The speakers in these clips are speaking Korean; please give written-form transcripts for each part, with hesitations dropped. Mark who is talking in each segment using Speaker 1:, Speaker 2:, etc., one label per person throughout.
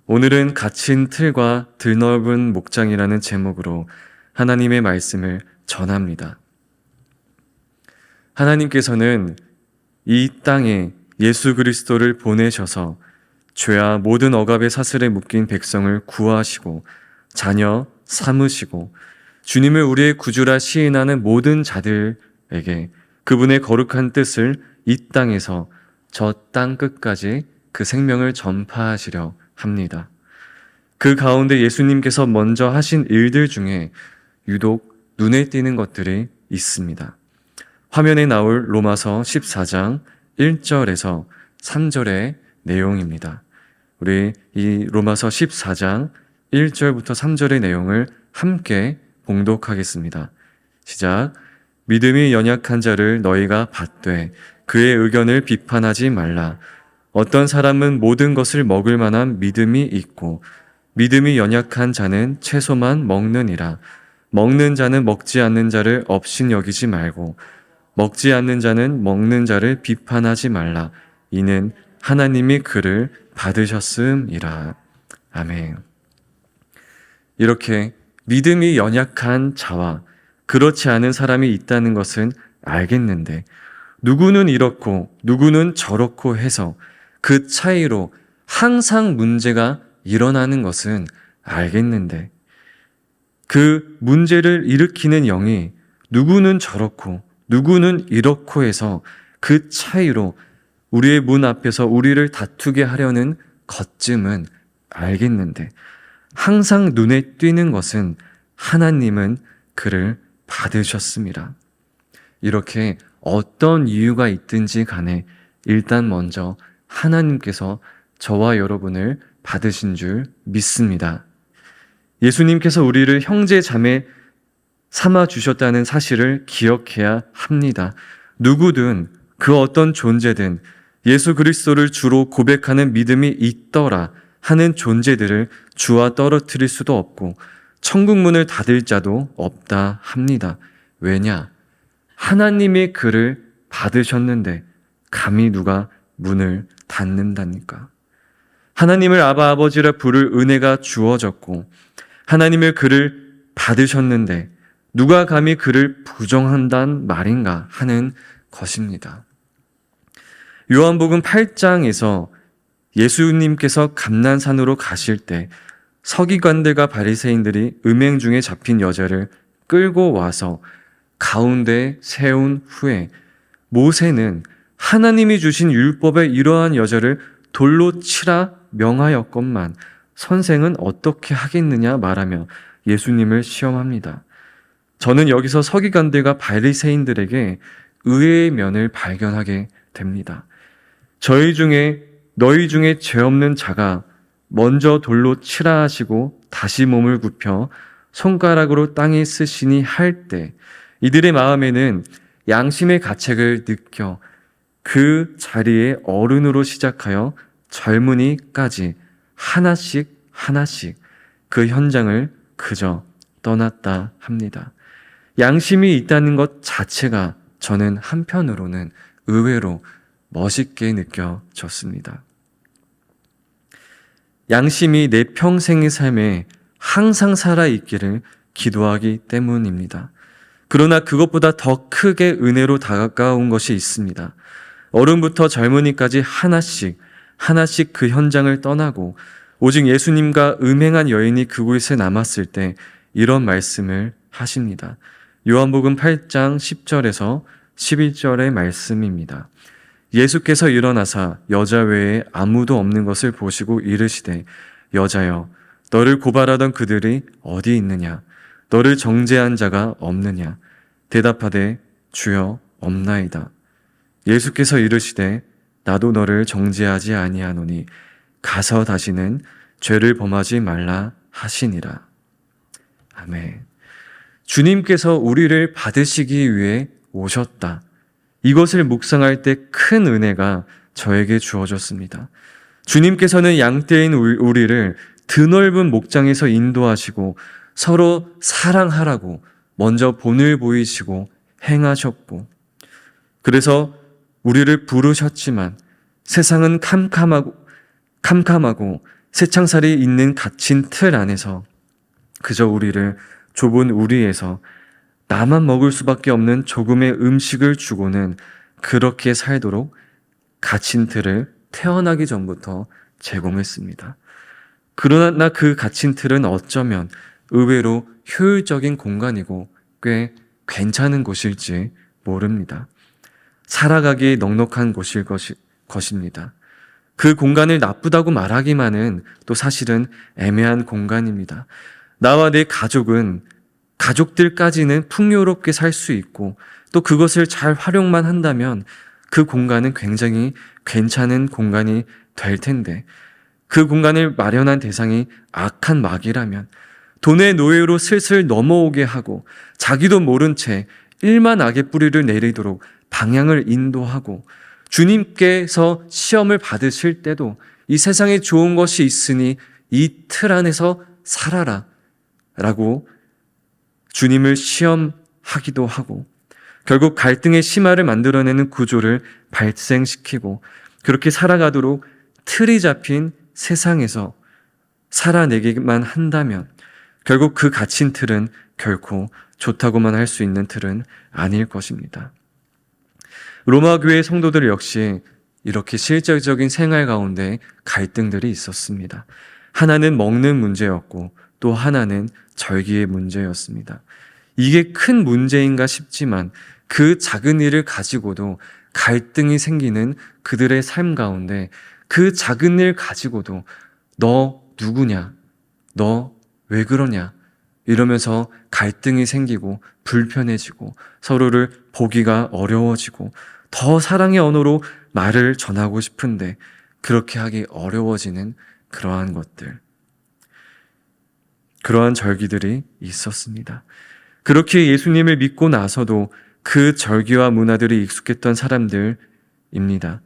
Speaker 1: 오늘은 갇힌 틀과 드넓은 목장이라는 제목으로 하나님의 말씀을 전합니다. 하나님께서는 이 땅에 예수 그리스도를 보내셔서 죄와 모든 억압의 사슬에 묶인 백성을 구하시고 자녀 삼으시고 주님을 우리의 구주라 시인하는 모든 자들에게 그분의 거룩한 뜻을 이 땅에서 저 땅 끝까지 그 생명을 전파하시려 합니다. 그 가운데 예수님께서 먼저 하신 일들 중에 유독 눈에 띄는 것들이 있습니다. 화면에 나올 로마서 14장 1절에서 3절의 내용입니다. 우리 이 로마서 14장 1절부터 3절의 내용을 함께 봉독하겠습니다. 시작. 믿음이 연약한 자를 너희가 받되 그의 의견을 비판하지 말라. 어떤 사람은 모든 것을 먹을 만한 믿음이 있고 믿음이 연약한 자는 채소만 먹느니라. 먹는 자는 먹지 않는 자를 업신여기지 말고 먹지 않는 자는 먹는 자를 비판하지 말라. 이는 하나님이 그를 받으셨음이라. 아멘. 이렇게 믿음이 연약한 자와 그렇지 않은 사람이 있다는 것은 알겠는데 누구는 이렇고 누구는 저렇고 해서 그 차이로 항상 문제가 일어나는 것은 알겠는데 그 문제를 일으키는 영이 누구는 저렇고 누구는 이렇고 해서 그 차이로 우리의 문 앞에서 우리를 다투게 하려는 것쯤은 알겠는데 항상 눈에 띄는 것은 하나님은 그를 받으셨습니다. 이렇게 어떤 이유가 있든지 간에 일단 먼저 하나님께서 저와 여러분을 받으신 줄 믿습니다. 예수님께서 우리를 형제 자매 삼아 주셨다는 사실을 기억해야 합니다. 누구든 그 어떤 존재든 예수 그리스도를 주로 고백하는 믿음이 있더라 하는 존재들을 주와 떨어뜨릴 수도 없고 천국 문을 닫을 자도 없다 합니다. 왜냐? 하나님의 그를 받으셨는데 감히 누가 문을 닫는다니까. 하나님을 아바 아버지라 부를 은혜가 주어졌고 하나님의 그를 받으셨는데 누가 감히 그를 부정한단 말인가 하는 것입니다. 요한복음 8장에서 예수님께서 감난산으로 가실 때 서기관들과 바리새인들이 음행 중에 잡힌 여자를 끌고 와서 가운데 세운 후에 모세는 하나님이 주신 율법에 이러한 여자를 돌로 치라 명하였건만 선생은 어떻게 하겠느냐 말하며 예수님을 시험합니다. 저는 여기서 서기관들과 바리새인들에게 의의 면을 발견하게 됩니다. 너희 중에 죄 없는 자가 먼저 돌로 치라 하시고 다시 몸을 굽혀 손가락으로 땅에 쓰시니 할 때 이들의 마음에는 양심의 가책을 느껴 그 자리에 어른으로 시작하여 젊은이까지 하나씩 그 현장을 그저 떠났다 합니다. 양심이 있다는 것 자체가 저는 한편으로는 의외로 멋있게 느껴졌습니다. 양심이 내 평생의 삶에 항상 살아있기를 기도하기 때문입니다. 그러나 그것보다 더 크게 은혜로 다가온 것이 있습니다. 어른부터 젊은이까지 하나씩 그 현장을 떠나고 오직 예수님과 음행한 여인이 그곳에 남았을 때 이런 말씀을 하십니다. 요한복음 8장 10절에서 11절의 말씀입니다. 예수께서 일어나사 여자 외에 아무도 없는 것을 보시고 이르시되 여자여 너를 고발하던 그들이 어디 있느냐 너를 정죄한 자가 없느냐 대답하되 주여 없나이다. 예수께서 이르시되 나도 너를 정죄하지 아니하노니 가서 다시는 죄를 범하지 말라 하시니라. 아멘. 주님께서 우리를 받으시기 위해 오셨다. 이것을 묵상할 때 큰 은혜가 저에게 주어졌습니다. 주님께서는 양떼인 우리를 드넓은 목장에서 인도하시고 서로 사랑하라고 먼저 본을 보이시고 행하셨고 그래서 우리를 부르셨지만 세상은 캄캄하고 새창살이 있는 갇힌 틀 안에서 그저 우리를 좁은 우리에서 나만 먹을 수밖에 없는 조금의 음식을 주고는 그렇게 살도록 갇힌 틀을 태어나기 전부터 제공했습니다. 그러나 그 갇힌 틀은 어쩌면 의외로 효율적인 공간이고 꽤 괜찮은 곳일지 모릅니다. 살아가기에 넉넉한 곳일 것입니다. 그 공간을 나쁘다고 말하기만은 또 사실은 애매한 공간입니다. 나와 내 가족들까지는 풍요롭게 살 수 있고 또 그것을 잘 활용만 한다면 그 공간은 굉장히 괜찮은 공간이 될 텐데, 그 공간을 마련한 대상이 악한 마귀라면 돈의 노예로 슬슬 넘어오게 하고 자기도 모른 채 일만 악의 뿌리를 내리도록 방향을 인도하고, 주님께서 시험을 받으실 때도 이 세상에 좋은 것이 있으니 이 틀 안에서 살아라 라고 주님을 시험하기도 하고, 결국 갈등의 심화를 만들어내는 구조를 발생시키고, 그렇게 살아가도록 틀이 잡힌 세상에서 살아내기만 한다면 결국 그 갇힌 틀은 결코 좋다고만 할 수 있는 틀은 아닐 것입니다. 로마 교회 성도들 역시 이렇게 실질적인 생활 가운데 갈등들이 있었습니다. 하나는 먹는 문제였고 또 하나는 절기의 문제였습니다. 이게 큰 문제인가 싶지만 그 작은 일을 가지고도 갈등이 생기는 그들의 삶 가운데, 그 작은 일 가지고도 너 누구냐? 너 왜 그러냐? 이러면서 갈등이 생기고 불편해지고 서로를 보기가 어려워지고 더 사랑의 언어로 말을 전하고 싶은데 그렇게 하기 어려워지는 그러한 것들, 그러한 절기들이 있었습니다. 그렇게 예수님을 믿고 나서도 그 절기와 문화들이 익숙했던 사람들입니다.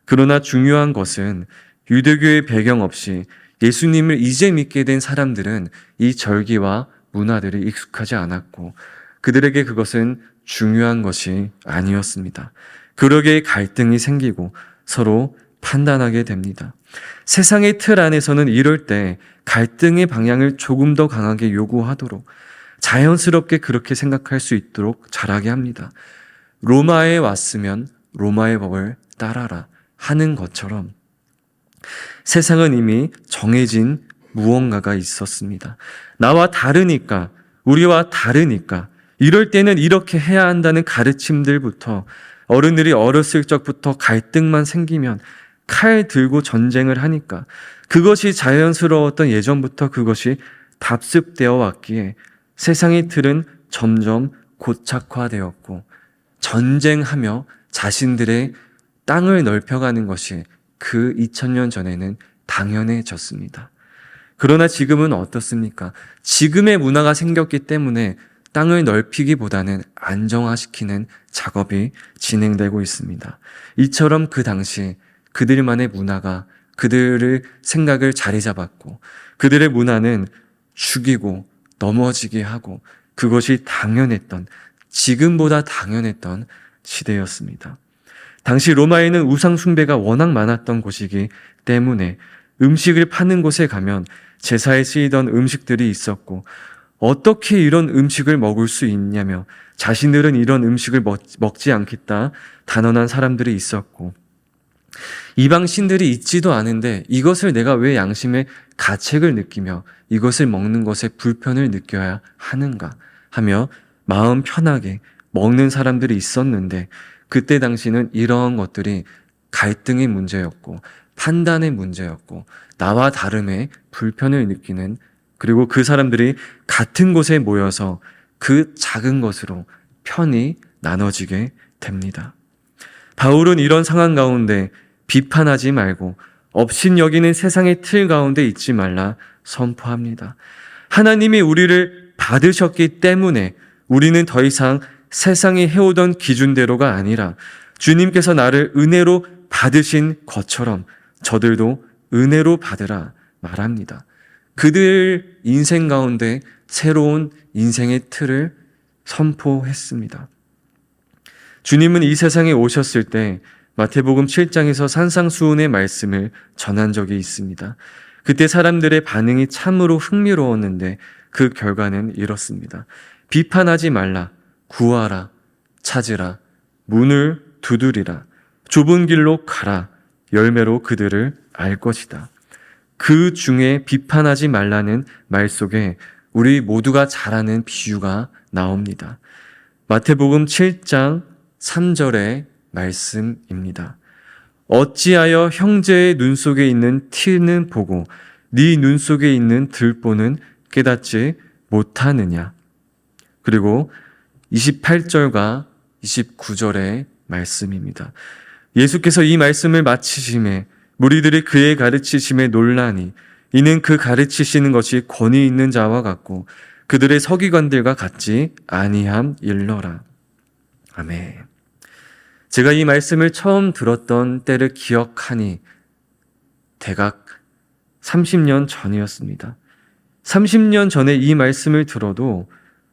Speaker 1: 그러나 중요한 것은 유대교의 배경 없이 예수님을 이제 믿게 된 사람들은 이 절기와 문화들이 익숙하지 않았고 그들에게 그것은 중요한 것이 아니었습니다. 그러기에 갈등이 생기고 서로 판단하게 됩니다. 세상의 틀 안에서는 이럴 때 갈등의 방향을 조금 더 강하게 요구하도록, 자연스럽게 그렇게 생각할 수 있도록 자라게 합니다. 로마에 왔으면 로마의 법을 따라라 하는 것처럼 세상은 이미 정해진 무언가가 있었습니다. 나와 다르니까, 우리와 다르니까 이럴 때는 이렇게 해야 한다는 가르침들부터, 어른들이 어렸을 적부터 갈등만 생기면 칼 들고 전쟁을 하니까 그것이 자연스러웠던 예전부터 그것이 답습되어 왔기에 세상의 틀은 점점 고착화되었고 전쟁하며 자신들의 땅을 넓혀가는 것이 그 2000년 전에는 당연해졌습니다. 그러나 지금은 어떻습니까? 지금의 문화가 생겼기 때문에 땅을 넓히기보다는 안정화시키는 작업이 진행되고 있습니다. 이처럼 그 당시 그들만의 문화가 그들의 생각을 자리 잡았고 그들의 문화는 죽이고 넘어지게 하고 그것이 당연했던, 지금보다 당연했던 시대였습니다. 당시 로마에는 우상 숭배가 워낙 많았던 곳이기 때문에 음식을 파는 곳에 가면 제사에 쓰이던 음식들이 있었고 어떻게 이런 음식을 먹을 수 있냐며 자신들은 이런 음식을 먹지 않겠다 단언한 사람들이 있었고, 이방 신들이 있지도 않은데 이것을 내가 왜 양심의 가책을 느끼며 이것을 먹는 것에 불편을 느껴야 하는가 하며 마음 편하게 먹는 사람들이 있었는데, 그때 당시는 이러한 것들이 갈등의 문제였고 판단의 문제였고 나와 다름에 불편을 느끼는, 그리고 그 사람들이 같은 곳에 모여서 그 작은 것으로 편이 나눠지게 됩니다. 바울은 이런 상황 가운데 비판하지 말고 업신여기는 세상의 틀 가운데 있지 말라 선포합니다. 하나님이 우리를 받으셨기 때문에 우리는 더 이상 세상이 해오던 기준대로가 아니라 주님께서 나를 은혜로 받으신 것처럼 저들도 은혜로 받으라 말합니다. 그들 인생 가운데 새로운 인생의 틀을 선포했습니다. 주님은 이 세상에 오셨을 때 마태복음 7장에서 산상수훈의 말씀을 전한 적이 있습니다. 그때 사람들의 반응이 참으로 흥미로웠는데 그 결과는 이렇습니다. 비판하지 말라, 구하라, 찾으라, 문을 두드리라, 좁은 길로 가라, 열매로 그들을 알 것이다. 그 중에 비판하지 말라는 말 속에 우리 모두가 잘 아는 비유가 나옵니다. 마태복음 7장 3절의 말씀입니다. 어찌하여 형제의 눈 속에 있는 티는 보고 네 눈 속에 있는 들보는 깨닫지 못하느냐. 그리고 28절과 29절의 말씀입니다. 예수께서 이 말씀을 마치심에 무리들이 그의 가르치심에 놀라니 이는 그 가르치시는 것이 권위 있는 자와 같고 그들의 서기관들과 같지 아니함일러라. 아멘. 제가 이 말씀을 처음 들었던 때를 기억하니 대각 30년 전이었습니다. 30년 전에 이 말씀을 들어도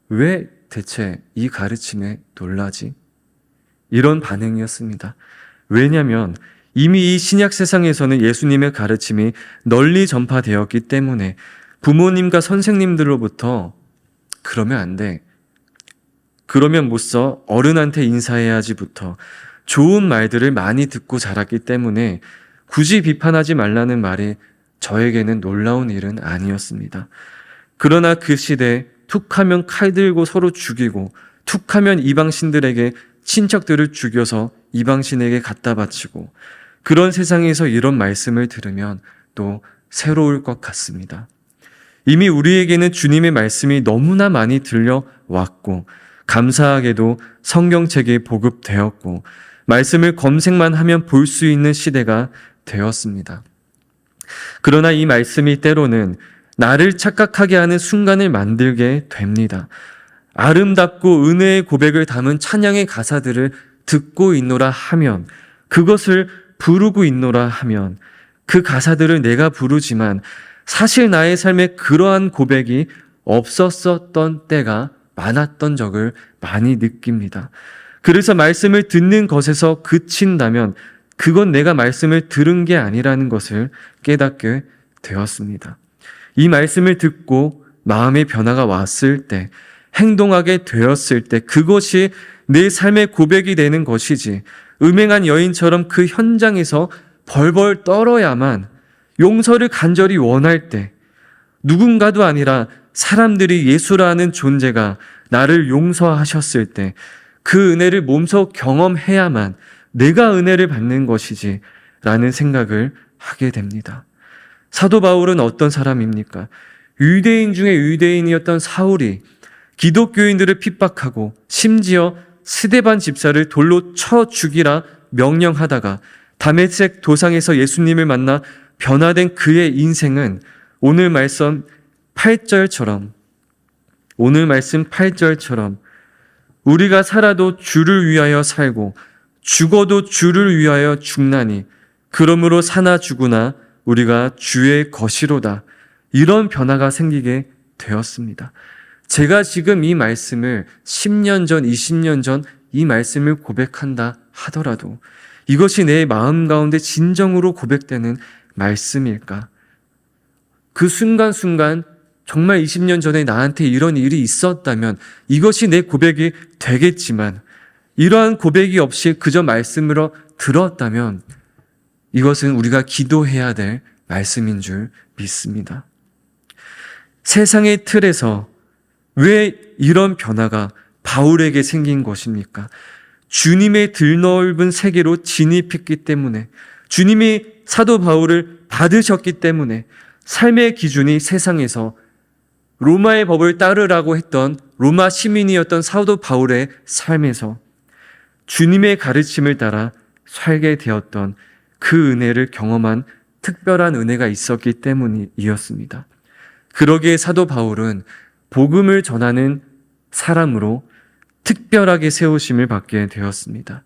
Speaker 1: 왜 대체 이 가르침에 놀라지? 이런 반응이었습니다. 왜냐하면 이미 이 신약 세상에서는 예수님의 가르침이 널리 전파되었기 때문에 부모님과 선생님들로부터 그러면 안 돼, 그러면 못 써, 어른한테 인사해야지부터 좋은 말들을 많이 듣고 자랐기 때문에 굳이 비판하지 말라는 말이 저에게는 놀라운 일은 아니었습니다. 그러나 그 시대에 툭하면 칼 들고 서로 죽이고 툭하면 이방신들에게 친척들을 죽여서 이방신에게 갖다 바치고 그런 세상에서 이런 말씀을 들으면 또 새로울 것 같습니다. 이미 우리에게는 주님의 말씀이 너무나 많이 들려왔고 감사하게도 성경책이 보급되었고 말씀을 검색만 하면 볼 수 있는 시대가 되었습니다. 그러나 이 말씀이 때로는 나를 착각하게 하는 순간을 만들게 됩니다. 아름답고 은혜의 고백을 담은 찬양의 가사들을 듣고 있노라 하면, 그것을 부르고 있노라 하면 그 가사들을 내가 부르지만 사실 나의 삶에 그러한 고백이 없었던 때가 많았던 적을 많이 느낍니다. 그래서 말씀을 듣는 것에서 그친다면 그건 내가 말씀을 들은 게 아니라는 것을 깨닫게 되었습니다. 이 말씀을 듣고 마음의 변화가 왔을 때, 행동하게 되었을 때 그것이 내 삶의 고백이 되는 것이지, 음행한 여인처럼 그 현장에서 벌벌 떨어야만, 용서를 간절히 원할 때, 누군가도 아니라 사람들이 예수라는 존재가 나를 용서하셨을 때 그 은혜를 몸소 경험해야만 내가 은혜를 받는 것이지 라는 생각을 하게 됩니다. 사도 바울은 어떤 사람입니까? 유대인 중에 유대인이었던 사울이 기독교인들을 핍박하고 심지어 스데반 집사를 돌로 쳐 죽이라 명령하다가 다메섹 도상에서 예수님을 만나 변화된 그의 인생은 오늘 말씀 8절처럼 우리가 살아도 주를 위하여 살고 죽어도 주를 위하여 죽나니 그러므로 사나 죽으나 우리가 주의 것이로다. 이런 변화가 생기게 되었습니다. 제가 지금 이 말씀을 10년 전, 20년 전 이 말씀을 고백한다 하더라도 이것이 내 마음 가운데 진정으로 고백되는 말씀일까? 그 순간순간 정말 20년 전에 나한테 이런 일이 있었다면 이것이 내 고백이 되겠지만, 이러한 고백이 없이 그저 말씀으로 들었다면 이것은 우리가 기도해야 될 말씀인 줄 믿습니다. 세상의 틀에서 왜 이런 변화가 바울에게 생긴 것입니까? 주님의 들넓은 세계로 진입했기 때문에, 주님이 사도 바울을 받으셨기 때문에, 삶의 기준이 세상에서 로마의 법을 따르라고 했던 로마 시민이었던 사도 바울의 삶에서 주님의 가르침을 따라 살게 되었던 그 은혜를 경험한 특별한 은혜가 있었기 때문이었습니다. 그러기에 사도 바울은 복음을 전하는 사람으로 특별하게 세우심을 받게 되었습니다.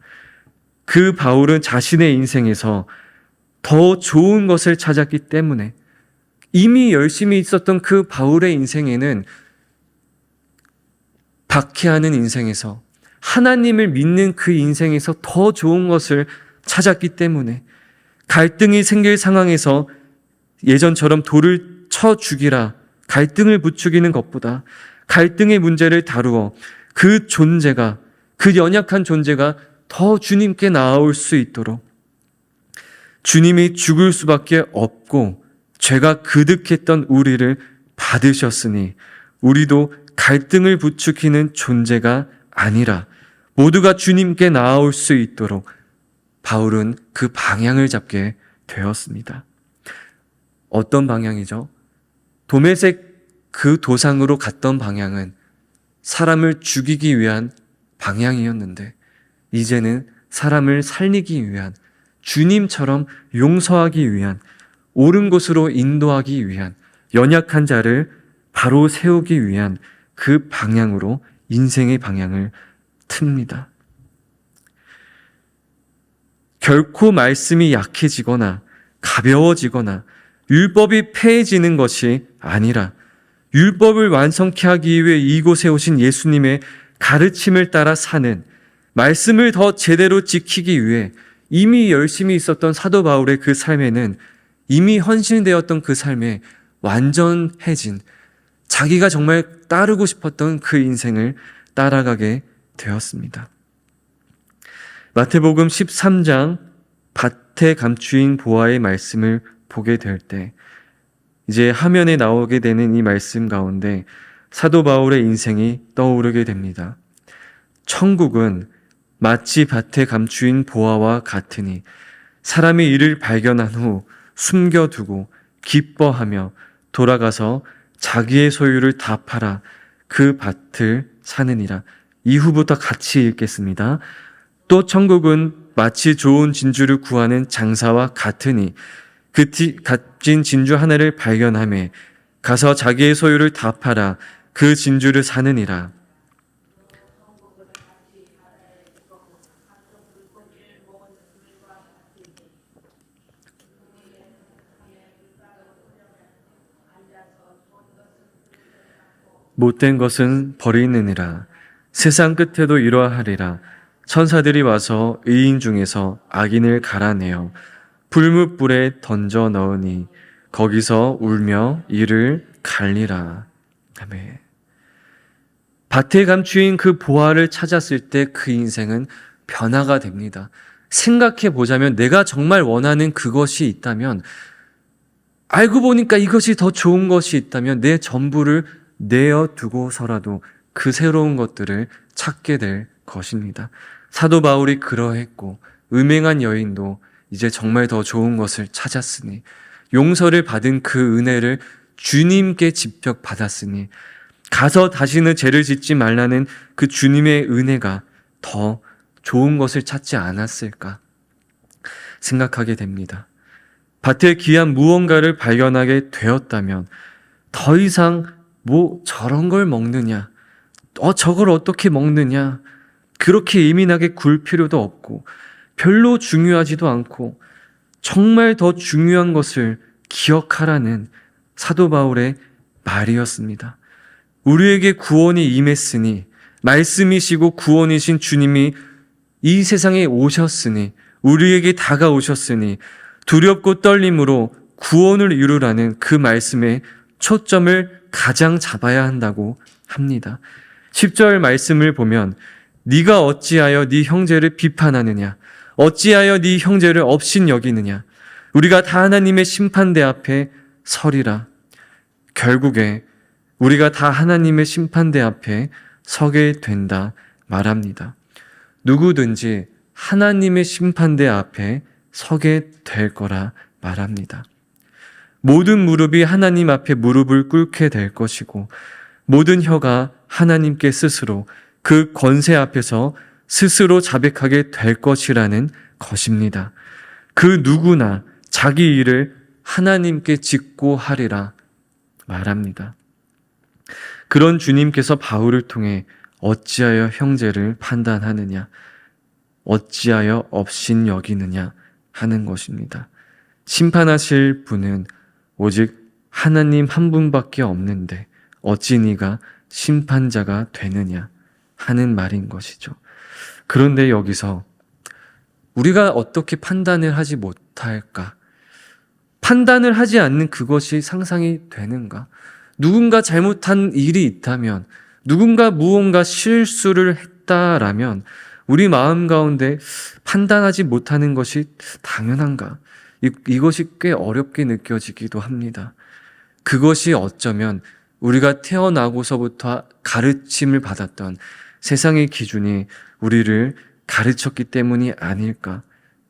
Speaker 1: 그 바울은 자신의 인생에서 더 좋은 것을 찾았기 때문에, 이미 열심히 있었던 그 바울의 인생에는 박해하는 인생에서, 하나님을 믿는 그 인생에서 더 좋은 것을 찾았기 때문에, 갈등이 생길 상황에서 예전처럼 돌을 쳐 죽이라, 갈등을 부추기는 것보다 갈등의 문제를 다루어 그 존재가, 그 연약한 존재가 더 주님께 나아올 수 있도록, 주님이 죽을 수밖에 없고 죄가 그득했던 우리를 받으셨으니 우리도 갈등을 부추기는 존재가 아니라 모두가 주님께 나아올 수 있도록 바울은 그 방향을 잡게 되었습니다. 어떤 방향이죠? 도메섹 그 도상으로 갔던 방향은 사람을 죽이기 위한 방향이었는데 이제는 사람을 살리기 위한, 주님처럼 용서하기 위한, 옳은 곳으로 인도하기 위한, 연약한 자를 바로 세우기 위한 그 방향으로 인생의 방향을 틉니다. 결코 말씀이 약해지거나 가벼워지거나 율법이 폐해지는 것이 아니라 율법을 완성케 하기 위해 이곳에 오신 예수님의 가르침을 따라 사는, 말씀을 더 제대로 지키기 위해 이미 열심히 있었던 사도 바울의 그 삶에는, 이미 헌신되었던 그 삶에 완전해진, 자기가 정말 따르고 싶었던 그 인생을 따라가게 되었습니다. 마태복음 13장 밭에 감추인 보화의 말씀을 보게 될 때 이제 화면에 나오게 되는 이 말씀 가운데 사도 바울의 인생이 떠오르게 됩니다. 천국은 마치 밭에 감추인 보화와 같으니 사람이 이를 발견한 후 숨겨두고 기뻐하며 돌아가서 자기의 소유를 다 팔아 그 밭을 사느니라. 이후부터 같이 읽겠습니다. 또 천국은 마치 좋은 진주를 구하는 장사와 같으니 그 값진 진주 하나를 발견하매 가서 자기의 소유를 다 팔아 그 진주를 사느니라. 못된 것은 버리느니라. 세상 끝에도 이러하리라. 천사들이 와서 의인 중에서 악인을 갈아내어 불뭇불에 던져 넣으니 거기서 울며 이를 갈리라. 아멘. 밭에 감추인 그 보화를 찾았을 때 그 인생은 변화가 됩니다. 생각해 보자면 내가 정말 원하는 그것이 있다면, 알고 보니까 이것이 더 좋은 것이 있다면 내 전부를 내어두고서라도 그 새로운 것들을 찾게 될 것입니다. 사도 바울이 그러했고 음행한 여인도 이제 정말 더 좋은 것을 찾았으니, 용서를 받은 그 은혜를 주님께 직접 받았으니 가서 다시는 죄를 짓지 말라는 그 주님의 은혜가 더 좋은 것을 찾지 않았을까 생각하게 됩니다. 밭에 귀한 무언가를 발견하게 되었다면 더 이상 저런 걸 먹느냐, 저걸 어떻게 먹느냐, 그렇게 예민하게 굴 필요도 없고 별로 중요하지도 않고 정말 더 중요한 것을 기억하라는 사도 바울의 말이었습니다. 우리에게 구원이 임했으니, 말씀이시고 구원이신 주님이 이 세상에 오셨으니, 우리에게 다가오셨으니 두렵고 떨림으로 구원을 이루라는 그 말씀에 초점을 가장 잡아야 한다고 합니다. 10절 말씀을 보면 네가 어찌하여 네 형제를 비판하느냐, 어찌하여 네 형제를 업신 여기느냐, 우리가 다 하나님의 심판대 앞에 서리라. 결국에 우리가 다 하나님의 심판대 앞에 서게 된다 말합니다. 누구든지 하나님의 심판대 앞에 서게 될 거라 말합니다. 모든 무릎이 하나님 앞에 무릎을 꿇게 될 것이고 모든 혀가 하나님께 스스로, 그 권세 앞에서 스스로 자백하게 될 것이라는 것입니다. 그 누구나 자기 일을 하나님께 짓고 하리라 말합니다. 그런 주님께서 바울을 통해 어찌하여 형제를 판단하느냐, 어찌하여 업신 여기느냐 하는 것입니다. 심판하실 분은 오직 하나님 한 분밖에 없는데 어찌 네가 심판자가 되느냐 하는 말인 것이죠. 그런데 여기서 우리가 어떻게 판단을 하지 못할까? 판단을 하지 않는 그것이 상상이 되는가? 누군가 잘못한 일이 있다면, 누군가 무언가 실수를 했다라면 우리 마음 가운데 판단하지 못하는 것이 당연한가? 이것이 꽤 어렵게 느껴지기도 합니다. 그것이 어쩌면 우리가 태어나고서부터 가르침을 받았던 세상의 기준이 우리를 가르쳤기 때문이 아닐까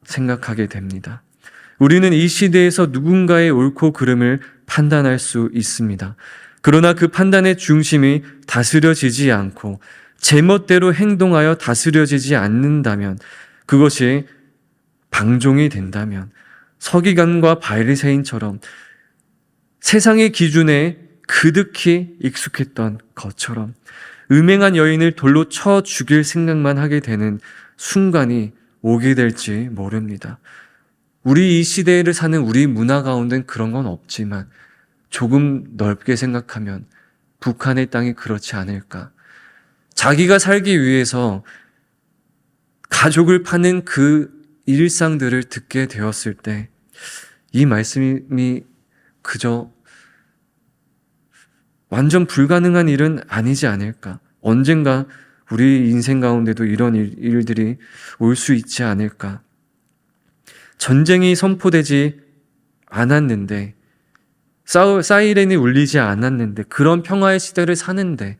Speaker 1: 생각하게 됩니다. 우리는 이 시대에서 누군가의 옳고 그름을 판단할 수 있습니다. 그러나 그 판단의 중심이 다스려지지 않고 제멋대로 행동하여 다스려지지 않는다면, 그것이 방종이 된다면, 서기관과 바리새인처럼 세상의 기준에 그득히 익숙했던 것처럼 음행한 여인을 돌로 쳐 죽일 생각만 하게 되는 순간이 오게 될지 모릅니다. 우리 이 시대를 사는 우리 문화 가운데는 그런 건 없지만 조금 넓게 생각하면 북한의 땅이 그렇지 않을까. 자기가 살기 위해서 가족을 파는 그 일상들을 듣게 되었을 때 이 말씀이 그저 완전 불가능한 일은 아니지 않을까. 언젠가 우리 인생 가운데도 이런 일들이 올 수 있지 않을까. 전쟁이 선포되지 않았는데, 사이렌이 울리지 않았는데, 그런 평화의 시대를 사는데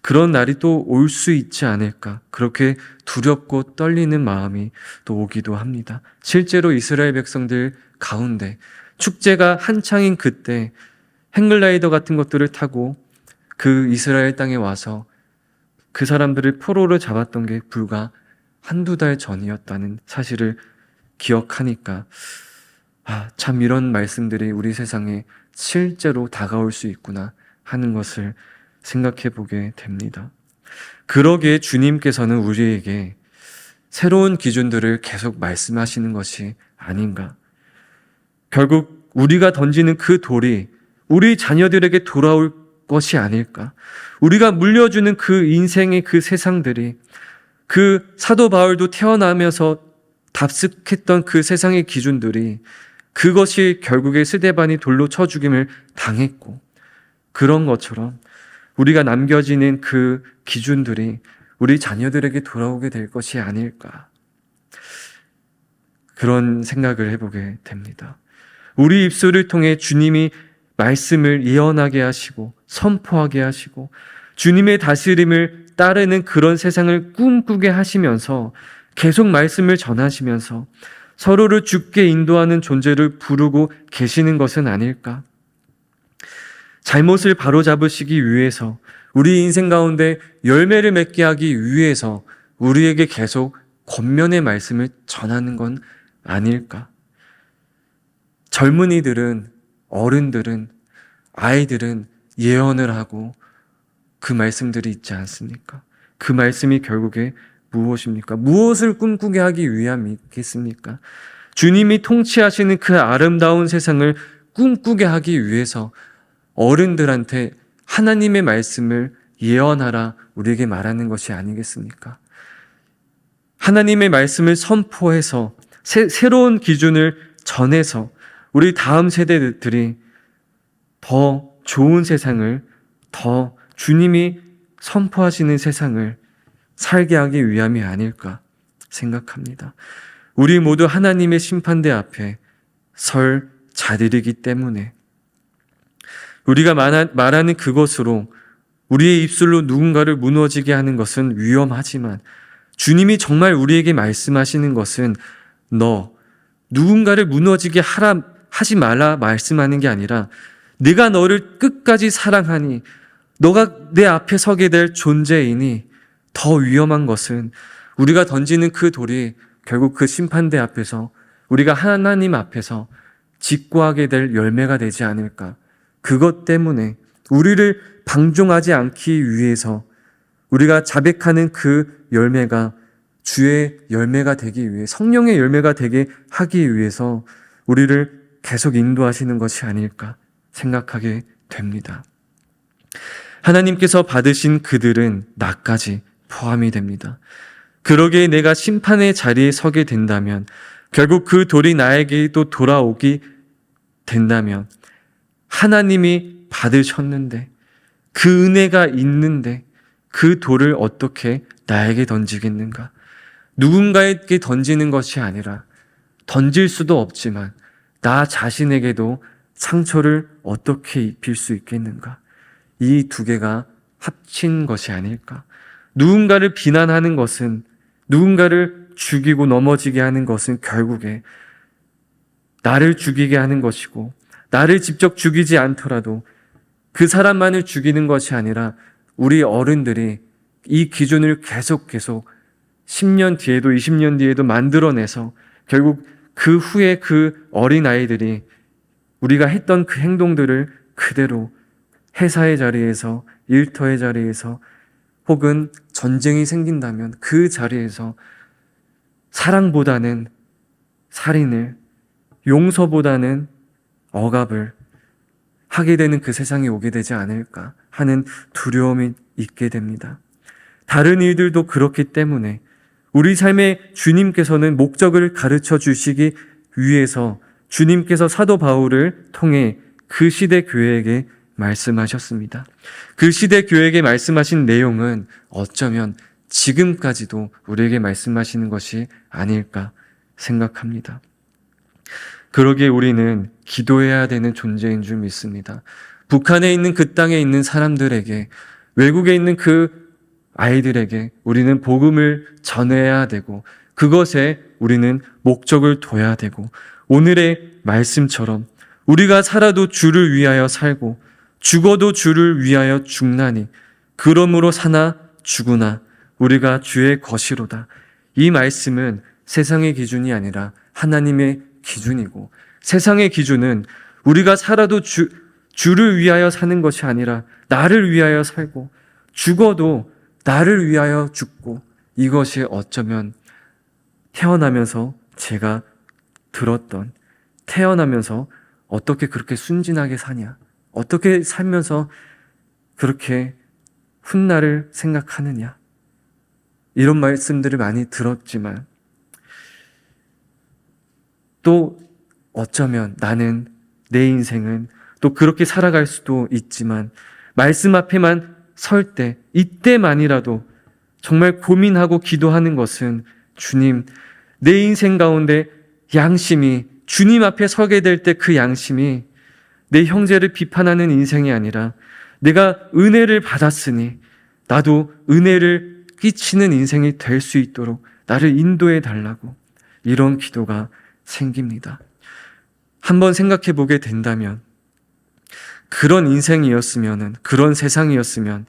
Speaker 1: 그런 날이 또 올 수 있지 않을까. 그렇게 두렵고 떨리는 마음이 또 오기도 합니다. 실제로 이스라엘 백성들 가운데 축제가 한창인 그때 행글라이더 같은 것들을 타고 그 이스라엘 땅에 와서 그 사람들을 포로로 잡았던 게 불과 한두 달 전이었다는 사실을 기억하니까 참 이런 말씀들이 우리 세상에 실제로 다가올 수 있구나 하는 것을 생각해 보게 됩니다. 그러기에 주님께서는 우리에게 새로운 기준들을 계속 말씀하시는 것이 아닌가. 결국 우리가 던지는 그 돌이 우리 자녀들에게 돌아올 것이 아닐까. 우리가 물려주는 그 인생의 그 세상들이, 그 사도 바울도 태어나면서 답습했던 그 세상의 기준들이, 그것이 결국에 스데반이 돌로 쳐 죽임을 당했고, 그런 것처럼 우리가 남겨지는 그 기준들이 우리 자녀들에게 돌아오게 될 것이 아닐까. 그런 생각을 해보게 됩니다. 우리 입술을 통해 주님이 말씀을 예언하게 하시고 선포하게 하시고 주님의 다스림을 따르는 그런 세상을 꿈꾸게 하시면서 계속 말씀을 전하시면서 서로를 주께 인도하는 존재를 부르고 계시는 것은 아닐까? 잘못을 바로잡으시기 위해서, 우리 인생 가운데 열매를 맺게 하기 위해서 우리에게 계속 권면의 말씀을 전하는 건 아닐까? 젊은이들은, 어른들은, 아이들은 예언을 하고 그 말씀들이 있지 않습니까? 그 말씀이 결국에 무엇입니까? 무엇을 꿈꾸게 하기 위함이겠습니까? 주님이 통치하시는 그 아름다운 세상을 꿈꾸게 하기 위해서 어른들한테 하나님의 말씀을 예언하라 우리에게 말하는 것이 아니겠습니까? 하나님의 말씀을 선포해서 새로운 기준을 전해서 우리 다음 세대들이 더 좋은 세상을, 더 주님이 선포하시는 세상을 살게 하기 위함이 아닐까 생각합니다. 우리 모두 하나님의 심판대 앞에 설 자들이기 때문에 우리가 말하는 그것으로 우리의 입술로 누군가를 무너지게 하는 것은 위험하지만, 주님이 정말 우리에게 말씀하시는 것은 너 누군가를 무너지게 하지 말라 말씀하는 게 아니라, 내가 너를 끝까지 사랑하니 너가 내 앞에 서게 될 존재이니, 더 위험한 것은 우리가 던지는 그 돌이 결국 그 심판대 앞에서 우리가 하나님 앞에서 직구하게 될 열매가 되지 않을까. 그것 때문에 우리를 방종하지 않기 위해서 우리가 자백하는 그 열매가 주의 열매가 되기 위해, 성령의 열매가 되게 하기 위해서 우리를 계속 인도하시는 것이 아닐까 생각하게 됩니다. 하나님께서 받으신 그들은 나까지 포함이 됩니다. 그러기에 내가 심판의 자리에 서게 된다면 결국 그 돌이 나에게도 돌아오기 된다면 하나님이 받으셨는데 그 은혜가 있는데 그 돌을 어떻게 나에게 던지겠는가? 누군가에게 던지는 것이 아니라 던질 수도 없지만 나 자신에게도 상처를 어떻게 입힐 수 있겠는가? 이 두 개가 합친 것이 아닐까? 누군가를 비난하는 것은, 누군가를 죽이고 넘어지게 하는 것은 결국에 나를 죽이게 하는 것이고, 나를 직접 죽이지 않더라도 그 사람만을 죽이는 것이 아니라 우리 어른들이 이 기준을 계속 10년 뒤에도 20년 뒤에도 만들어내서 결국 그 후에 그 어린아이들이 우리가 했던 그 행동들을 그대로 회사의 자리에서, 일터의 자리에서, 혹은 전쟁이 생긴다면 그 자리에서 사랑보다는 살인을, 용서보다는 억압을 하게 되는 그 세상이 오게 되지 않을까 하는 두려움이 있게 됩니다. 다른 일들도 그렇기 때문에 우리 삶에 주님께서는 목적을 가르쳐 주시기 위해서 주님께서 사도 바울을 통해 그 시대 교회에게 말씀하셨습니다. 그 시대 교회에게 말씀하신 내용은 어쩌면 지금까지도 우리에게 말씀하시는 것이 아닐까 생각합니다. 그러기에 우리는 기도해야 되는 존재인 줄 믿습니다. 북한에 있는 그 땅에 있는 사람들에게, 외국에 있는 그 아이들에게 우리는 복음을 전해야 되고 그것에 우리는 목적을 둬야 되고 오늘의 말씀처럼 우리가 살아도 주를 위하여 살고 죽어도 주를 위하여 죽나니 그러므로 사나 죽으나 우리가 주의 것이로다. 이 말씀은 세상의 기준이 아니라 하나님의 기준이고 세상의 기준은 우리가 살아도 주를 위하여 사는 것이 아니라 나를 위하여 살고 죽어도 나를 위하여 죽고 이것이 어쩌면 태어나면서 제가 들었던 태어나면서 어떻게 그렇게 순진하게 사냐? 어떻게 살면서 그렇게 훗날을 생각하느냐? 이런 말씀들을 많이 들었지만 또 어쩌면 나는 내 인생은 또 그렇게 살아갈 수도 있지만 말씀 앞에만 설 때 이때만이라도 정말 고민하고 기도하는 것은 주님, 내 인생 가운데 양심이 주님 앞에 서게 될 때 그 양심이 내 형제를 비판하는 인생이 아니라 내가 은혜를 받았으니 나도 은혜를 끼치는 인생이 될 수 있도록 나를 인도해 달라고 이런 기도가 생깁니다. 한번 생각해 보게 된다면 그런 인생이었으면, 그런 세상이었으면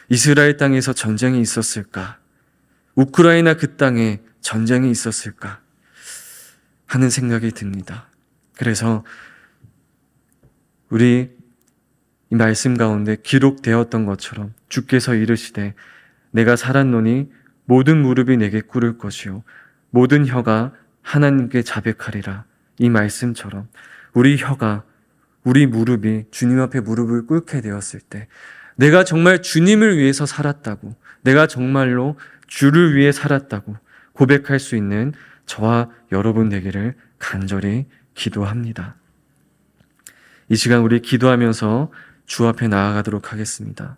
Speaker 1: 이스라엘 땅에서 전쟁이 있었을까? 우크라이나 그 땅에 전쟁이 있었을까? 하는 생각이 듭니다. 그래서 우리 이 말씀 가운데 기록되었던 것처럼 주께서 이르시되 내가 살았노니 모든 무릎이 내게 꿇을 것이요 모든 혀가 하나님께 자백하리라. 이 말씀처럼 우리 혀가, 우리 무릎이 주님 앞에 무릎을 꿇게 되었을 때 내가 정말 주님을 위해서 살았다고, 내가 정말로 주를 위해 살았다고 고백할 수 있는 저와 여러분 되기를 간절히 기도합니다. 이 시간 우리 기도하면서 주 앞에 나아가도록 하겠습니다.